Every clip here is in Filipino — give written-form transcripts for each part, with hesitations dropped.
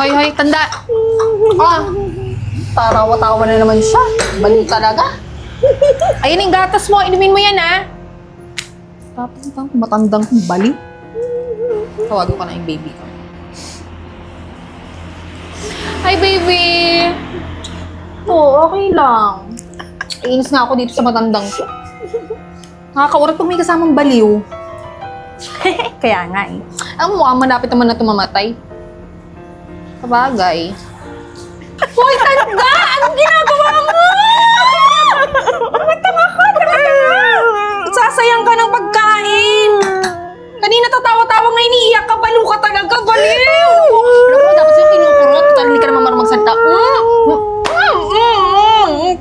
Hoy, tanda. Ah, tarawa-tawa na naman siya. Balik talaga. Ayun yung gatas mo. Inumin mo yan, ha? Tapos matandang baliw. Tawagan ko na yung baby ko. Hi, baby! Oo, okay lang. Iinis nga ako dito sa matandang ko. Nakakaurat pag may kasamang baliw. Kaya nga eh. Ang mukhang malapit naman na tumamatay. Sabagay. Hoy, tanda! Anong ginagawa mo? Tama ka! Sasayang ka ng pagkain! Kanina tatawa-tawa ngayon, iniiyak ka, balo ka talaga, baliw! Alam mo, dapat sa'yo kinukurot. Total, hindi ka naman marunong magsalita.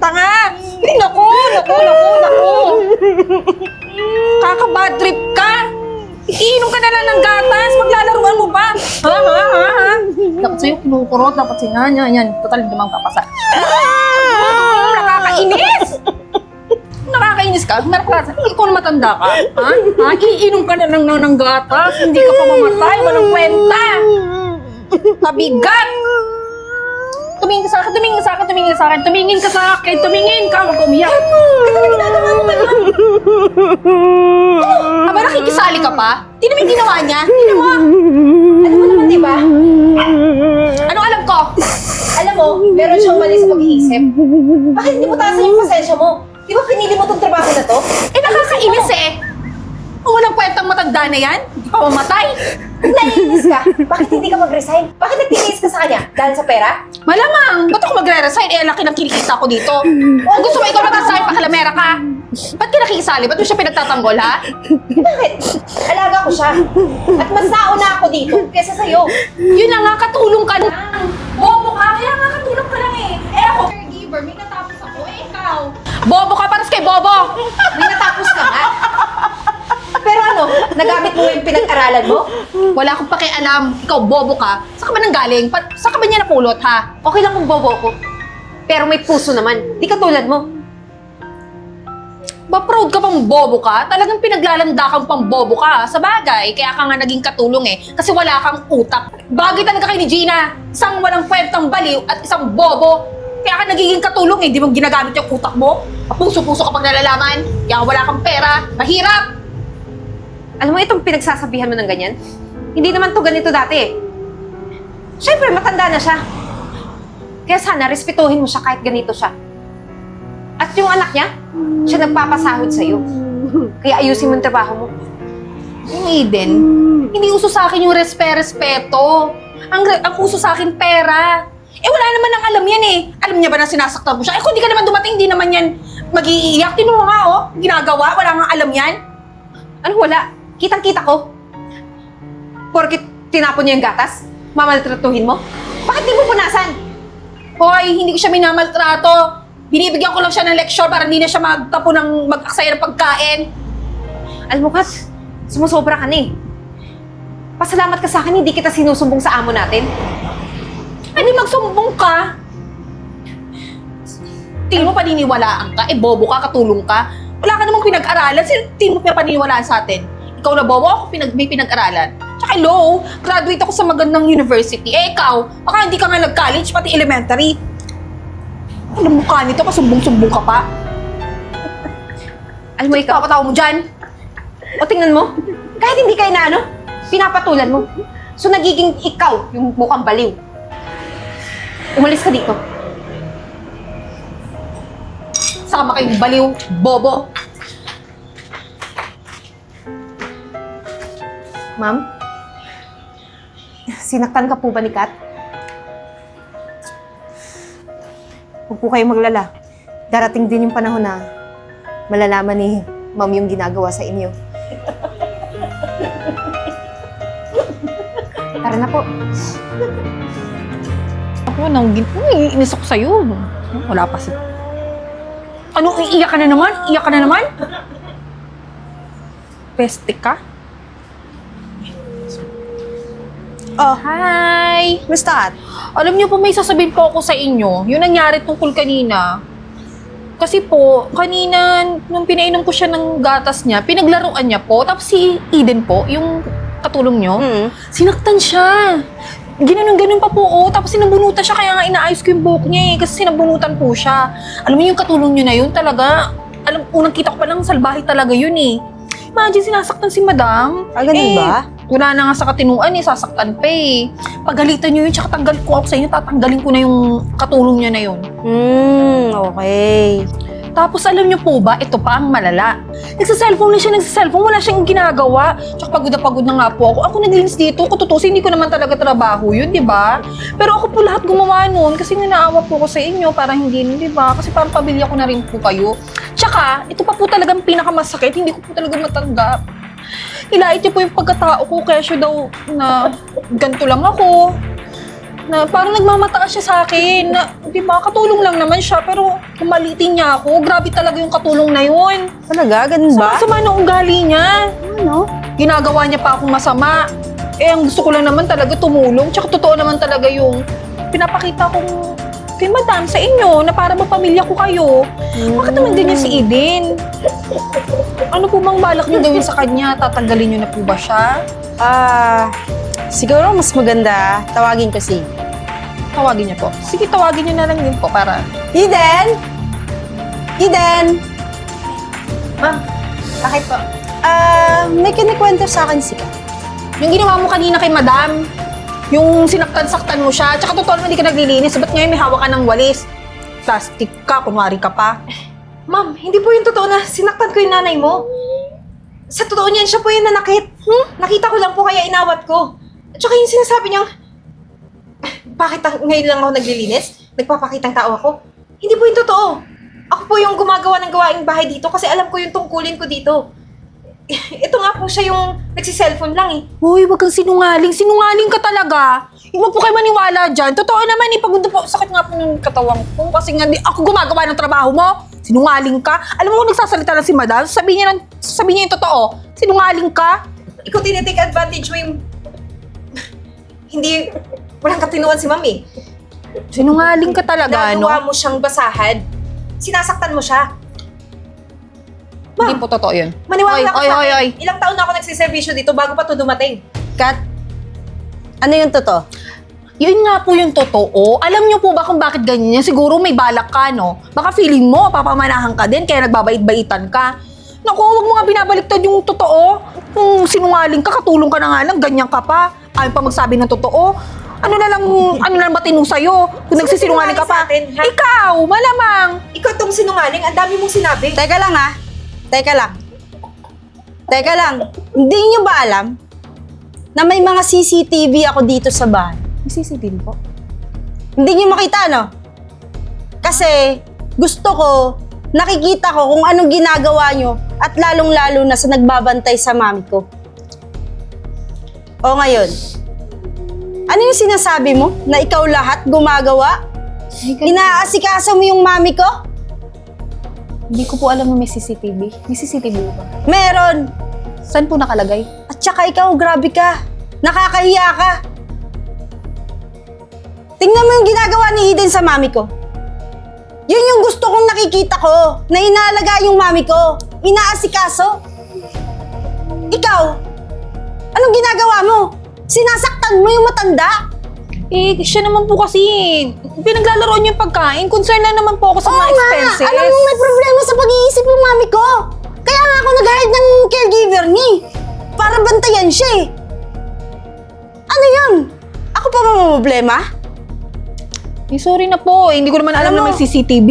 Tanga! Hindi, naku! Kaka-bad trip ka! Iinom ka na lang ng gatas! Maglalaruan mo ba? Ha? Dapat sa'yo kinukurot, dapat sa'yo yan. Total, hindi naman kapasa. Nakakainis! Nakakainis ka? Ikaw na matanda ka? Ha? Iinom ka na lang ng gatas. Hindi ka pa mamatay. Walang kwenta. Kabigat! Tumingin ka sa akin. Tumingin ka. Huwag ka umiyak. Aba, nakikisali ka pa? Di naman ginawa niya. Tignan mo. Alam mo naman, di ba? Anong alam ko? Alam mo, meron siyang mali sa pag-iisip. Bakit hindi mo taasan yung pasensya mo? Di ba pinili mo tong trabaho na to? Nakakainis eh. Kung walang kwentang matanda na yan, hindi pa mamatay. Naiinis ka? Bakit hindi ka mag-resign? Bakit nagtitiis ka sa kanya? Dahil sa pera? Malamang, ba't ako magre-resign? Eh, laki ng kinikita ko dito. Kung gusto mo ikaw mag-resign, pakalamera ka. Ba't ka nakikisali? Ba't mo siya pinagtatanggol, ha? Bakit? Alaga ko siya. At mas nauna ako dito kesa sa'yo. Yun na nga, katulong ka lang. Bobo ka, kaya nga katulong ka lang eh. Eh ako, caregiver, may natapos ako. Eh, ikaw. Bobo ka, paras kay Bobo. May natapos ka nga. Pero ano, nagamit mo yung pinag-aralan mo? Wala akong pakialam. Ikaw, bobo ka. Saan ka ba nanggaling? Saan ka ba niya napulot, ha? Okay lang kung bobo ko. Pero may puso naman. Di ka tulad mo. Ba-proud ka pang bobo ka? Talagang pinaglalanda kang pang bobo ka. Sa bagay, kaya ka nga naging katulong eh. Kasi wala kang utak. Bagay talaga kay ni Gina. Isang walang kwentang baliw at isang bobo. Kaya ka nagiging katulong eh. Di mo ginagamit yung utak mo. Puso-puso kapag nalalaman. Kaya wala kang pera. Mahirap. Alam mo itong pinagsasabihan mo ng ganyan? Hindi naman to ganito dati eh. Siyempre, matanda na siya. Kaya sana, respetuhin mo siya kahit ganito siya. At yung anak niya, siya nagpapasahod sa'yo. Kaya ayusin mo yung trabaho mo. Eden, hindi uso sa akin yung respeto. Ang uso sa akin, pera. Eh, wala naman ang alam yan eh. Alam niya ba na sinasaktan mo siya? Eh, kung di ka naman dumating, di naman yan mag-iiyak. Tinuro nga, oh. Ginagawa. Wala nga alam yan. Ano wala? Kitang-kita ko. Porkit tinapon niya yung gatas, mamaltratuhin mo? Bakit di mo punasan? Hoy, hindi ko siya minamaltrato. Binibigyan ko lang siya ng lecture para hindi na siya mag-aksaya ng pagkain. Alam mo, Kat, sumusobra ka na eh. Pasalamat ka sa akin, hindi kita sinusumbong sa amo natin. Hindi magsumbong ka. Tingin mo paniniwalaan ka? Eh, bobo ka, katulong ka. Wala ka namang pinag-aralan. Tingin mo paniniwalaan sa atin? Ikaw na bobo, ako may pinag-aralan. Tsaka hello, graduate ako sa magandang university. Eh, ikaw, baka hindi ka nga nag-college, pati elementary. Alam mo ka nito, kasumbong-sumbong ka pa. Alam mo, ikaw, Kapatawa mo dyan. o tingnan mo, kahit hindi kayo na ano, pinapatulan mo. So, nagiging ikaw yung mukhang baliw. Umalis ka dito. Sama kayong baliw, bobo. Ma'am, sinaktan ka po ba ni Kat? Huwag po kayong maglala. Darating din yung panahon na malalaman ni Ma'am yung ginagawa sa inyo. Tara na po. Ako, iinis ako sa'yo. Wala pa si... Ano, iiyak ka na naman? Iiyak ka na naman? Peste ka? Oh, Hi! Musta? Alam niyo po, may sasabihin po ako sa inyo. Yung nangyari tungkol kanina. Kasi po, kanina, nung pinainom ko siya ng gatas niya, pinaglaruan niya po. Tapos si Eden po, yung katulong niyo, sinaktan siya. Ginanon-ganon pa po, oh. Tapos sinabunutan siya, kaya nga inaayos ko yung buhok niya eh. Kasi sinabunutan po siya. Alam mo yung katulong niyo na yun talaga. Alam, unang kita ko pa lang, salbahe talaga yun eh. Imagine, sinasaktan si madam. Ganun ba? Wala na nga sa katinuan eh, sasaktan pa eh. Pagalitan niyo yun, tsaka tanggal ko ako sa inyo, tatanggalin ko na yung katulong niya na yun. Okay. Tapos alam niyo po ba, ito pa ang malala. Nagsa-cellphone na siya, wala siyang ginagawa. Tsaka pagod na pagod na nga po ako. Ako naglinis dito, kung tutusin, hindi ko naman talaga trabaho yun, di ba? Pero ako po lahat gumawa nun kasi nga naawa po ko sa inyo para hindi, di ba? Kasi parang pamilya ko na rin po kayo. Tsaka, ito pa po talagang pinakamasakit, hindi ko po talaga matanggap. Ilait niyo po yung pagkatao ko, kesyo daw na ganito lang ako. Na parang nagmamataas siya sa akin. Na, di ba, katulong lang naman siya, pero kumalitin niya ako. Grabe talaga yung katulong na yun. Talaga? Ganun ba? Sama ng ugali niya. Ano? Ginagawa niya pa akong masama. Eh, ang gusto ko lang naman talaga tumulong. Tsaka totoo naman talaga yung pinapakita kong kay madam sa inyo na para mapamilya ko kayo. Bakit naman ganyan si Eden? Ano po bang balak niyo gawin sa kanya? Tatanggalin niyo na po ba siya? Siguro mas maganda, tawagin ko si Tawagin niyo po. Sige, tawagin niyo na lang din po para... Eden! Eden! Ma'am, bakit po? May kinikwento sa akin si Kat. Yung ginawa mo kanina kay madam, yung sinaktan-saktan mo siya, tsaka totoo naman hindi ka naglilinis, ba't ngayon may hawak ka ng walis? Plastic ka, kunwari ka pa. Ma'am, hindi po yung totoo na sinaktan ko yung nanay mo. Sa totoo niyan, siya po yung nanakit. Nakita ko lang po kaya inawat ko. At saka yung sinasabi niyang, bakit ngayon lang ako naglilinis? Nagpapakitang tao ako? Hindi po yung totoo. Ako po yung gumagawa ng gawaing bahay dito kasi alam ko yung tungkulin ko dito. Ito nga po siya yung nagsi-cellphone lang eh. Uy, wag kang sinungaling. Sinungaling ka talaga. Hindi mo po kayo maniwala dyan. Totoo naman eh, pagod na po. Sakit nga po ng katawan ko. Kasi nga, di ako gumagawa ng trabaho mo. Sinungaling ka. Alam mo kung nagsasalita lang si madam, sabihin niya yung totoo. Sinungaling ka. Ikaw tinitake advantage mo yung... Hindi... Walang katinuan si mami. Sinungaling ka talaga, no? Nagawa mo siyang basahan. Sinasaktan mo siya. Hindi po totoo yun. Maniwala ka Oy, sa oy, akin. oy. Ilang taon na ako nagsiservisyo dito bago pa to dumating. Kat, ano yung totoo? Yun nga po yung totoo. Alam niyo po ba kung bakit ganyan yan? Siguro may balak ka, no? Baka feeling mo, papamanahan ka din, kaya nagbabait-baitan ka. Naku, huwag mo nga binabaliktad yung totoo. Kung sinungaling ka, katulong ka na nga lang, ganyan ka pa. Ayaw pa magsabi ng totoo. Ano na lang matino sa'yo? Kung Sino nagsisinungaling ka pa. sinungaling sa atin, ha? Ikaw, malamang. Ikaw tong sinungaling, ang dami mong sinabi. Teka lang ha. Teka lang. Hindi nyo ba alam na may mga CCTV ako dito sa bahay? May CCTV po. Hindi nyo makita, no? Kasi gusto ko, nakikita ko kung anong ginagawa nyo at lalong-lalo na sa nagbabantay sa mami ko. O ngayon, ano yung sinasabi mo na ikaw lahat gumagawa? Inaasikaso mo yung mami ko? Hindi ko po alam na may CCTV. May CCTV ba? Meron. Saan po nakalagay? At saka ikaw, grabe ka. Nakakahiya ka. Tingnan mo yung ginagawa ni Eden sa mami ko. Yun yung gusto kong nakikita ko, na inaalaga yung mami ko. Inaasikaso. Ikaw, anong ginagawa mo? Sinasaktan mo yung matanda? Eh, siya naman po kasi, pinaglalaro niyo yung pagkain. Concern lang naman po ako sa mga expenses. Alam mo, may problema sa pag-iisip yung mami ko. Kaya nga ako nag-hire ng caregiver niya eh. Para bantayan siya eh. Ano yun? Ako pa problema? Eh, sorry na po. Hindi ko naman alam Alam na mo- may CCTV.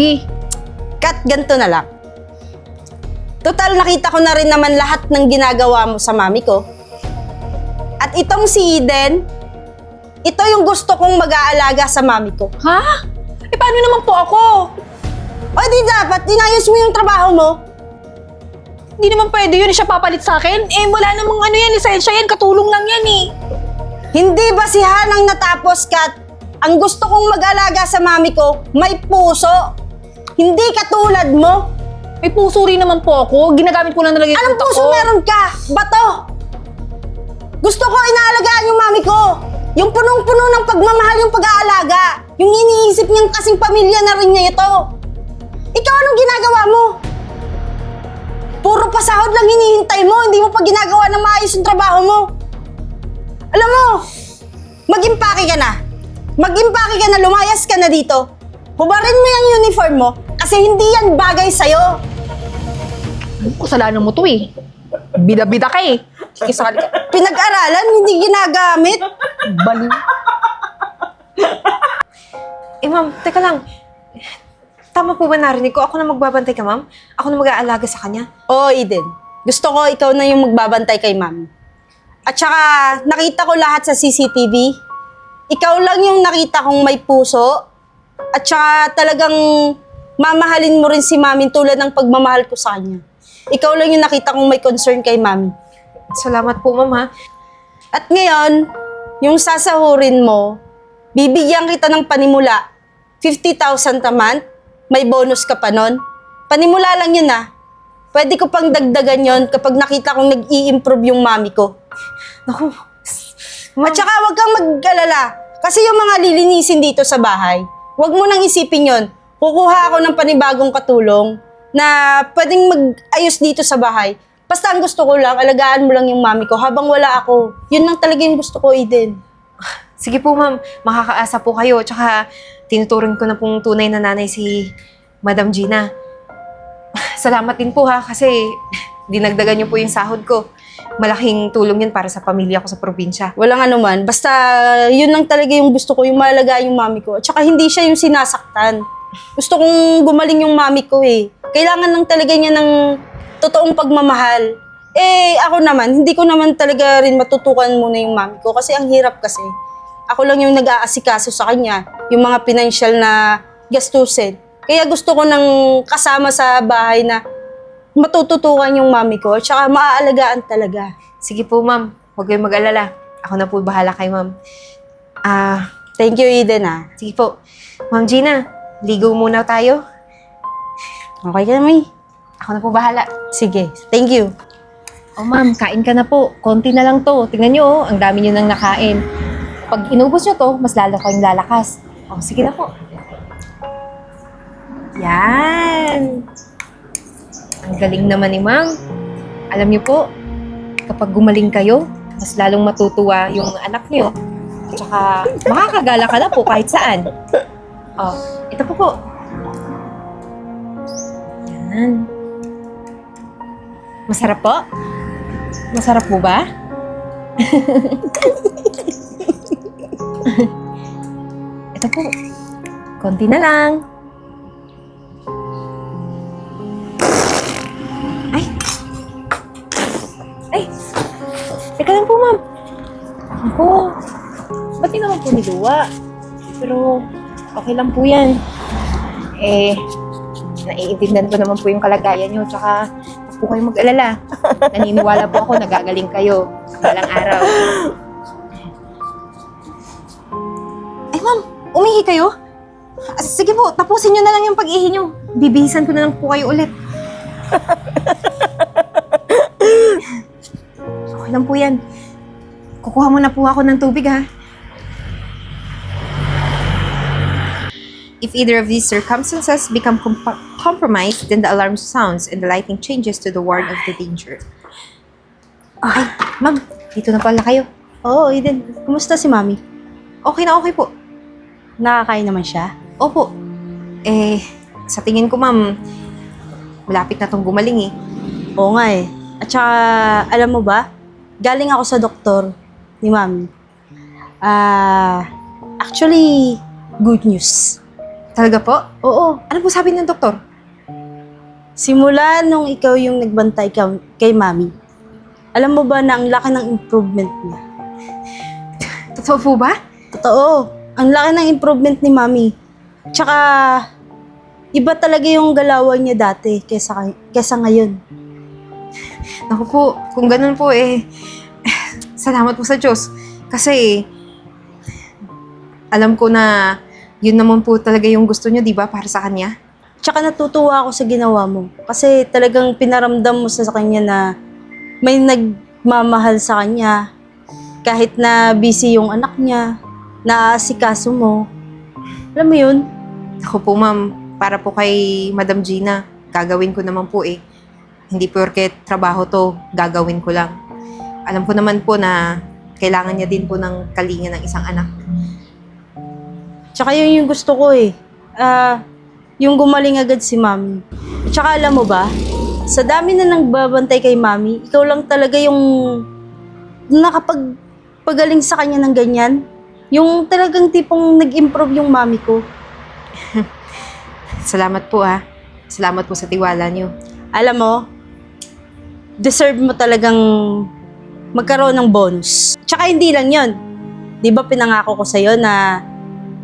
Kat, ganito na lang. Total, nakita ko na rin naman lahat ng ginagawa mo sa mami ko. At itong si Eden, ito yung gusto kong mag-aalaga sa mami ko. Ha? Eh, paano naman po ako? O di dapat, inayos mo yung trabaho mo. Hindi naman pwede yun. Siya papalit sa akin. Eh, wala namang ano yan. Lisensya yan. Katulong lang yan eh. Hindi basihan ang natapos, Kat. Ang gusto kong mag-alaga sa mami ko, may puso. Hindi katulad mo. May puso rin naman po ako. Ginagamit ko lang talaga yung Anong utak puso ko. meron ka? Bato! Gusto ko inaalagaan yung mami ko. Yung punong-puno ng pagmamahal yung pag-aalaga. Yung iniisip niyang kasing pamilya na rin niya ito. Ikaw anong ginagawa mo? Puro pasahod lang hinihintay mo. Hindi mo pa ginagawa ng maayos yung trabaho mo. Alam mo, Mag-impake ka na. Mag-impake ka na, lumayas ka na dito. Hubarin mo yung uniform mo kasi hindi yan bagay sa'yo. Kasalanan mo to eh. Bida-bida ka eh. Sige, sakali ka. Pinag-aralan, hindi ginagamit. Baliw. Ma'am, teka lang. Tama po ba narinig ko? Ako na magbabantay ka, ma'am? Ako na mag-aalaga sa kanya? Oo, Eden. Gusto ko ikaw na yung magbabantay kay mami. At saka, nakita ko lahat sa CCTV. Ikaw lang yung nakita kong may puso. At saka talagang mamahalin mo rin si mami tulad ng pagmamahal ko sa kanya. Ikaw lang yung nakita kong may concern kay mami. Salamat po, ma'am, ha? At ngayon, yung sasahurin mo, bibigyan kita ng panimula. 50,000 a month, may bonus ka pa nun. Panimula lang yun Pwede ko pang dagdagan yon kapag nakita kong nag-i-improve yung mami ko. Naku, At saka huwag kang mag-alala. Kasi yung mga lilinisin dito sa bahay, huwag mo nang isipin yon. Kukuha ako ng panibagong katulong na pwedeng mag-ayos dito sa bahay. Basta ang gusto ko lang, alagaan mo lang yung mami ko habang wala ako. Yun lang talaga yung gusto ko, Eden. sige po, ma'am. Makakaasa po kayo. Tsaka, tinuturing ko na pong tunay na nanay si Madam Gina. Salamat din po, ha, kasi dinagdagan niyo po yung sahod ko. Malaking tulong yun para sa pamilya ko sa probinsya. Walang anuman. Basta yun lang talaga yung gusto ko, yung maalagaan yung mami ko. At saka hindi siya yung sinasaktan. Gusto kong gumaling yung mami ko eh. Kailangan lang talaga niya ng totoong pagmamahal. Ako naman, hindi ko naman talaga rin matutukan muna yung mami ko kasi ang hirap kasi. Ako lang yung nag-aasikaso sa kanya, yung mga financial na gastusin. Kaya gusto ko nang kasama sa bahay na matututukan yung mami ko at saka maaalagaan talaga. Sige po, ma'am. Huwag kayong mag-alala. Ako na po bahala kay ma'am. Thank you, Eden Sige po. Ma'am Gina, ligo muna tayo. Okay ka na, May? Ako na po bahala. Sige, thank you. Oh ma'am, kain ka na po. Konti na lang to. Tingnan nyo oh, ang dami nyo nang nakain. Pag inubos nyo to, mas lalo kayong lalakas. Oh, sige na po. Yan. Ang galing naman ni ma'am. Alam niyo po, kapag gumaling kayo, mas lalong matutuwa yung anak niyo. At saka, makakagala ka na po kahit saan. Oh, ito po. Yan. Masarap po? Masarap po ba? Ito po. Konti na lang. Ay! Teka lang po, ma'am. Ako, ba't di naman po niluwa? Pero, okay lang po yan. Naiintindihan ko naman po yung kalagayan nyo. Tsaka, huwag po kayong mag-alala. Naniniwala po ako, nagagaling kayo. Balang araw. Ay, ma'am, umihi kayo? Sige po, tapusin nyo na lang yung pag-ihi nyo. Bibihisan ko na lang po kayo ulit. Okay lang po yan. Kukuha muna po ako ng tubig, ha? If either of these circumstances become compromised, then the alarm sounds and the lighting changes to the warn of the danger. Ay, ma'am, dito na pala kayo. Oo, Eden. Kumusta si mami? Okay na okay po. Nakakain naman siya? Opo. Sa tingin ko, ma'am, malapit na tong gumaling eh. Oo nga eh. At saka, alam mo ba, galing ako sa doktor ni mami. Actually, good news. Talaga po? Oo. Ano po sabi ng doktor? Simula nung ikaw yung nagbantay kay mami, alam mo ba na ang laki ng improvement niya? Totoo po ba? Totoo. Ang laki ng improvement ni mami. Tsaka, iba talaga yung galawan niya dati kesa ngayon. Naku po, kung ganun po salamat po sa Diyos. Kasi, alam ko na yun naman po talaga yung gusto niyo, di ba, para sa kanya? Tsaka natutuwa ako sa ginawa mo. Kasi talagang pinaramdam mo sa kanya na may nagmamahal sa kanya. Kahit na busy yung anak niya, naaasikaso mo. Alam mo yun? Ako po, ma'am, para po kay Madam Gina, gagawin ko naman po Hindi porket trabaho to, gagawin ko lang. Alam ko naman po na kailangan niya din po ng kalinga ng isang anak. Tsaka yun yung gusto ko eh. Yung gumaling agad si Mami. Tsaka alam mo ba, sa dami na nagbabantay kay Mami, ikaw lang talaga yung nakapagpagaling sa kanya ng ganyan. Yung talagang tipong nag-improve yung Mami ko. Salamat po Salamat po sa tiwala niyo. Alam mo, deserve mo talagang magkaroon ng bonus. Tsaka hindi lang yon. Di ba pinangako ko sa'yo na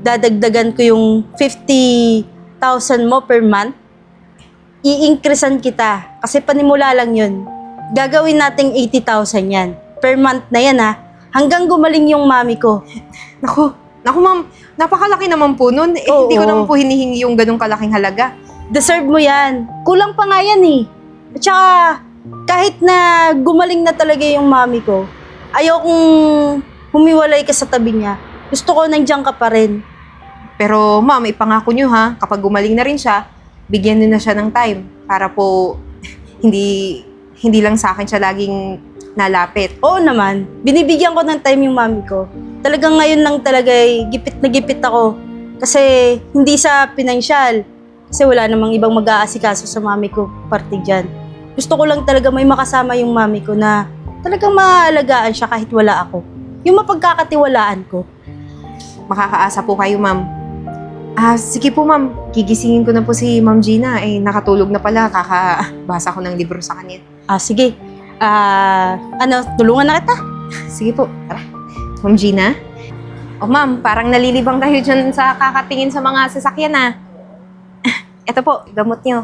dadagdagan ko yung 50,000 mo per month? I-increasean kita. Kasi panimula lang yun. Gagawin nating 80,000 yan. Per month na yan ha. Hanggang gumaling yung Mami ko. Naku ma'am, napakalaki naman po nun. Oo. Hindi ko naman po hinihingi yung ganong kalaking halaga. Deserve mo yan. Kulang pa nga yan eh. At saka, kahit na gumaling na talaga yung Mami ko, ayokong humiwalay ka sa tabi niya. Gusto ko nandiyan ka pa rin. Pero ma'am, ipangako niyo kapag gumaling na rin siya, bigyan niyo na siya ng time para po hindi lang sa akin siya laging nalapit. Oo naman, binibigyan ko ng time yung Mami ko. Talagang ngayon lang talaga gipit na gipit ako. Kasi hindi sa pinansyal. Kasi wala namang ibang mag-aasikaso sa Mami ko, parte dyan. Gusto ko lang talaga may makasama yung Mami ko na talagang maaalagaan siya kahit wala ako. Yung mapagkakatiwalaan ko. Makakaasa po kayo, ma'am. Sige po, ma'am. Gigisingin ko na po si Ma'am Gina. Nakatulog na pala. Kakabasa ko ng libro sa kanya. Sige. Tulungan na kita? Sige po. Tara. Ma'am Gina? Ma'am, parang nalilibang kayo dyan sa kakatingin sa mga sasakyan, Ito po, gamot niyo.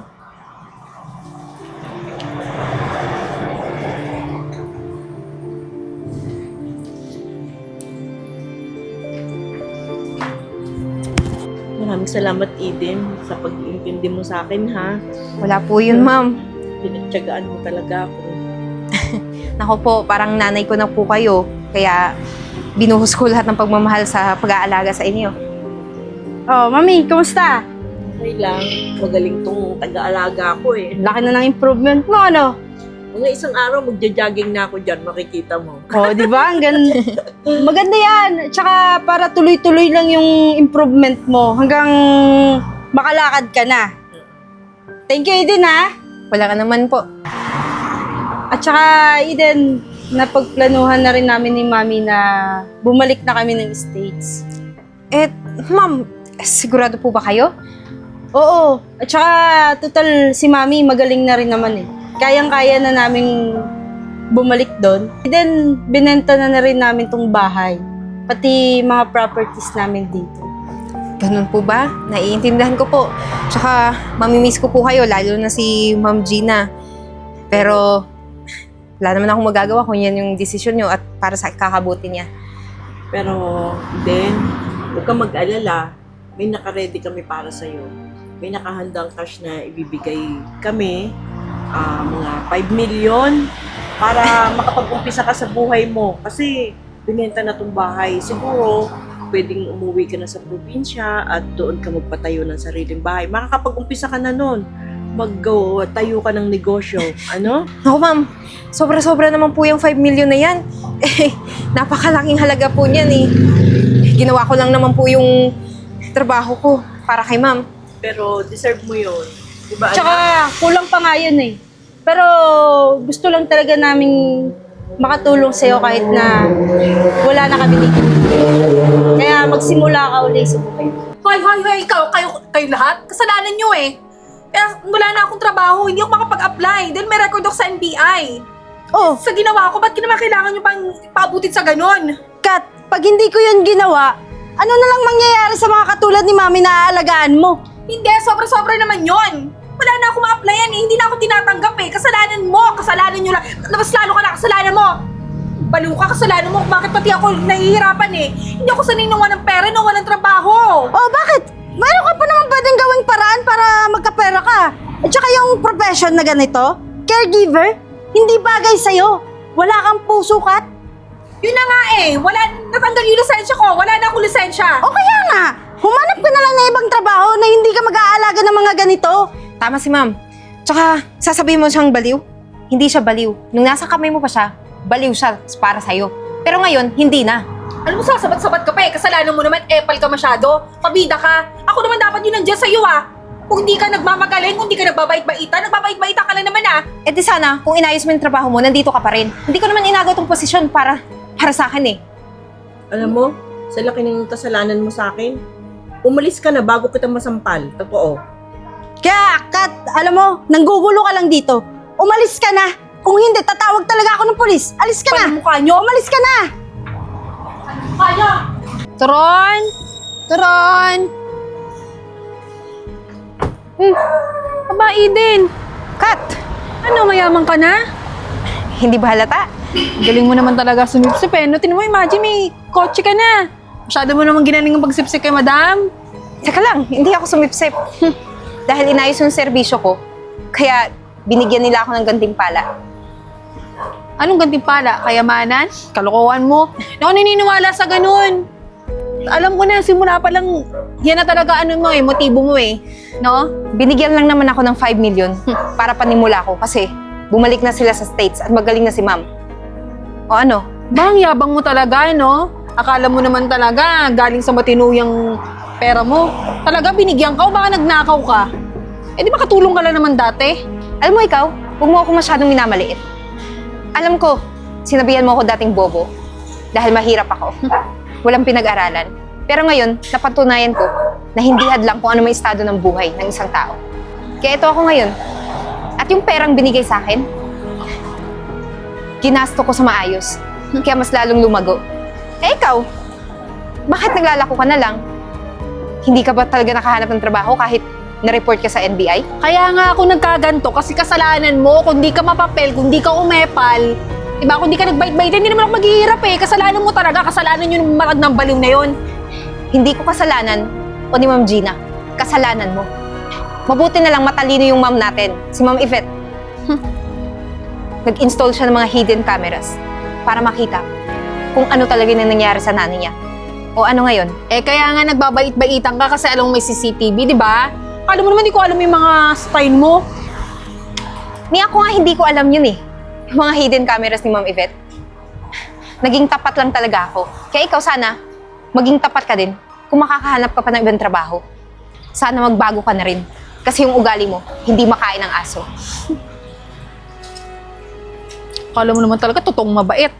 Maraming salamat, Eden, sa pag-iintindi mo sa akin, ha? Wala po yun, ma'am. Pinagtyagaan mo talaga ako. Nako po, parang nanay ko na po kayo. Kaya binuhos ko lahat ng pagmamahal sa pag-aalaga sa inyo. Oh, Mami, kumusta? Okay lang, magaling tong taga-alaga ko eh. Laki na ng improvement mo, ano? Mga isang araw, magja-jogging na ako dyan, makikita mo. Oh, di ba? Maganda yan. Tsaka para tuloy-tuloy lang yung improvement mo hanggang makalakad ka na. Thank you, Eden, ha? Wala ka naman po. At saka, Eden, napagplanuhan na rin namin ni Mami na bumalik na kami ng States. Ma'am, sigurado po ba kayo? Oo. At saka, total, si Mami magaling na rin naman eh. Kayang-kaya na naming bumalik doon. Then, binenta na rin namin tong bahay. Pati mga properties namin dito. Ganun po ba? Naiintindihan ko po. Tsaka, mamimiss ko po kayo, lalo na si Ma'am Gina. Pero, wala naman akong magagawa kung yan yung desisyon nyo at para sa kakabuti niya. Pero, then, huwag kang mag-alala. May naka-ready kami para sa'yo. May nakahandang cash na ibibigay kami. Mga 5 million para makapag-umpisa ka sa buhay mo. Kasi binenta na tong bahay. Siguro, pwedeng umuwi ka na sa probinsya at doon ka magpatayo ng sariling bahay. Makakapag-umpisa ka na nun. Tayo ka ng negosyo. Ano? Ako, ma'am, sobra-sobra naman po yung 5 million na yan. Napakalaking halaga po niyan Ginawa ko lang naman po yung trabaho ko para kay ma'am. Pero deserve mo yun. Diba, Tsaka, kulang pa nga yun eh. Pero, gusto lang talaga naming makatulong sa'yo kahit na wala na kami dito. Kaya magsimula ka ulit sa buhay. Hoy, kayo lahat? Kasalanan nyo eh. Kaya wala na akong trabaho, hindi ako makapag-apply. Then may record ako sa NBI. Oh, Sa ginawa ko, ba't naman kailangan nyo pang paabutin sa ganon? Kat, pag hindi ko yun ginawa, ano na lang mangyayari sa mga katulad ni Mami na aalagaan mo? Hindi, sobra-sobra naman yon. Wala na akong ma-applyan eh. Hindi na ako tinatanggap eh. Kasalanan mo. Kasalanan nyo lang. Mas lalo ka na. Kasalanan mo. Baliw ka. Kasalanan mo. Bakit pati ako nahihirapan eh. Hindi ako sanay nawa ng pera, nawa ng trabaho. Oh, bakit? Mayroon ka pa naman pwedeng gawing paraan para magkapera ka. At saka yung profession na ganito, caregiver, hindi bagay sa'yo. Wala kang puso, Kat. Yun na nga eh. Natanggal yung lisensya ko. Wala na akong lisensya. O kaya nga, humanap ka na lang ng ibang trabaho na hindi ka mag-aalaga ng mga ganito. Tama si ma'am. Tsaka, sasabihin mo siyang baliw? Hindi siya baliw. Nung nasa kamay mo pa siya, baliw siya para sa'yo. Pero ngayon, hindi na. Alam mo, sasabat-sabat ka pa eh. Kasalanan mo naman, epal ka masyado. Pabida ka. Ako naman dapat yun nandiyan sa'yo ah. Kung hindi ka nagmamagaling, kung hindi ka nagbabait-baitan ka lang naman ah. Eh di sana, kung inayos mo yung trabaho mo, nandito ka pa rin. Hindi ko naman inagaw tong posisyon para sa akin eh. Alam mo, sa laki ng kasalanan mo sa akin, umalis ka na bago kita masampal. Totoo. Kaya, Kat, alam mo, nanggugulo ka lang dito. Umalis ka na. Kung hindi, tatawag talaga ako ng pulis. Alis ka na. Mukha nyo. Umalis ka na. Kaya! Turon! Turon! Aba, Eden. Kat! Ano, mayaman ka na? Hindi ba halata? Galing mo naman talaga sumipsip eh. No, tinan mo, imagine may kotse ka na. Masyado mo naman ginaling ang pagsipsip kay madam. Teka lang, hindi ako sumipsip. Dahil inayos yung serbisyo ko, kaya binigyan nila ako ng gantimpala. Anong gantimpala? Kayamanan? Kalokohan mo? Hindi ako naniniwala sa ganun. Alam ko na, simula pa lang, yan na talaga ano mo eh, motibo mo eh. No? Binigyan lang naman ako ng 5 million para panimula ko kasi bumalik na sila sa States at magaling na si ma'am. O ano? Bang yabang mo talaga, no? Akala mo naman talaga, galing sa matinuyang pera mo. Talaga binigyan ka o baka nagnakaw ka? Eh di ba katulong ka lang naman dati? Alam mo ikaw, huwag mo ako masyadong minamaliit. Alam ko, sinabihan mo ako dating bobo dahil mahirap ako. Walang pinag-aralan. Pero ngayon, napatunayan ko na hindi hadlang kung ano may estado ng buhay ng isang tao. Kaya ito ako ngayon. At yung perang binigay sa akin, ginasto ko sa maayos. Kaya mas lalong lumago. Eh ikaw, bakit naglalako ka na lang? Hindi ka ba talaga nakahanap ng trabaho kahit na-report ka sa NBI? Kaya nga ako nagkaganto kasi kasalanan mo. Kung di ka mapapel, kung di ka umepal, diba? Kung di ka nagbait-bait, hindi naman ako maghihirap eh. Kasalanan mo talaga. Kasalanan yung marag ng baliw na yun. Hindi ko kasalanan o ni Ma'am Gina. Kasalanan mo. Mabuti na lang matalino yung ma'am natin, si Ma'am Yvette. Nag-install siya ng mga hidden cameras para makita kung ano talaga yung nangyari sa nanay niya. O ano ngayon? Eh kaya nga nagbabait-baitan ka kasi alam mo may CCTV, di ba? Alam mo naman, di ko alam yung mga style mo. Ni ako nga hindi ko alam yun eh. Yung mga hidden cameras ni Ma'am Yvette. Naging tapat lang talaga ako. Kaya ikaw sana, maging tapat ka din kung makakahanap ka pa ng ibang trabaho. Sana magbago ka na rin. Kasi yung ugali mo, hindi makain ng aso. Akala mo naman talaga, totoong mabait.